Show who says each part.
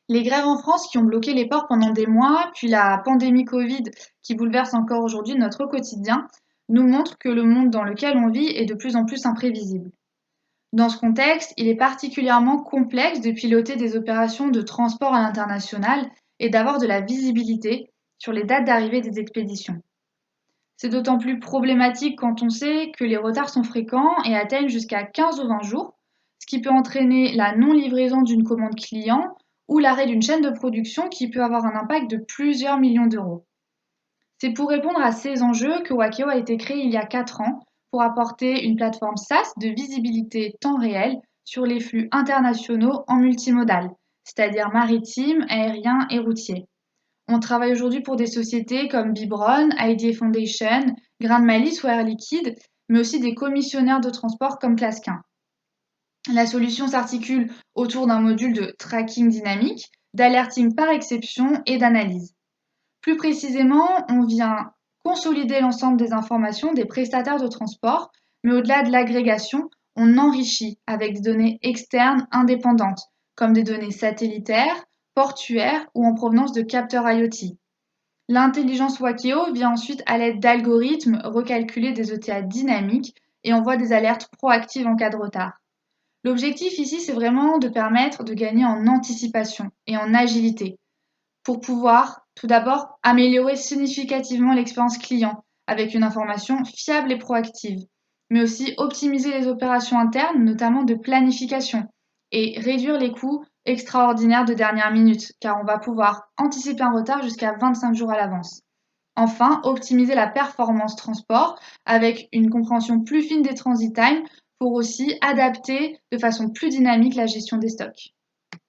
Speaker 1: Les grèves en France qui ont bloqué les ports pendant des mois, puis la pandémie Covid qui bouleverse encore aujourd'hui notre quotidien, nous montrent que le monde dans lequel on vit est de plus en plus imprévisible. Dans ce contexte, il est particulièrement complexe de piloter des opérations de transport à l'international et d'avoir de la visibilité sur les dates d'arrivée des expéditions. C'est d'autant plus problématique quand on sait que les retards sont fréquents et atteignent jusqu'à 15 ou 20 jours, ce qui peut entraîner la non-livraison d'une commande client ou l'arrêt d'une chaîne de production qui peut avoir un impact de plusieurs millions d'euros. C'est pour répondre à ces enjeux que Wakeo a été créé il y a 4 ans pour apporter une plateforme SaaS de visibilité temps réel sur les flux internationaux en multimodal, c'est-à-dire maritime, aérien et routier. On travaille aujourd'hui pour des sociétés comme Bibron, IDA Foundation, Grand Malice ou Air Liquide, mais aussi des commissionnaires de transport comme Clasquin. La solution s'articule autour d'un module de tracking dynamique, d'alerting par exception et d'analyse. Plus précisément, on vient consolider l'ensemble des informations des prestataires de transport, mais au-delà de l'agrégation, on enrichit avec des données externes indépendantes, comme des données satellitaires, portuaires ou en provenance de capteurs IoT. L'intelligence Wakeo vient ensuite à l'aide d'algorithmes recalculer des ETA dynamiques et envoie des alertes proactives en cas de retard. L'objectif ici, c'est vraiment de permettre de gagner en anticipation et en agilité pour pouvoir, tout d'abord, améliorer significativement l'expérience client avec une information fiable et proactive, mais aussi optimiser les opérations internes, notamment de planification, et réduire les coûts extraordinaires de dernière minute, car on va pouvoir anticiper un retard jusqu'à 25 jours à l'avance. Enfin, optimiser la performance transport avec une compréhension plus fine des transit times pour aussi adapter de façon plus dynamique la gestion des stocks.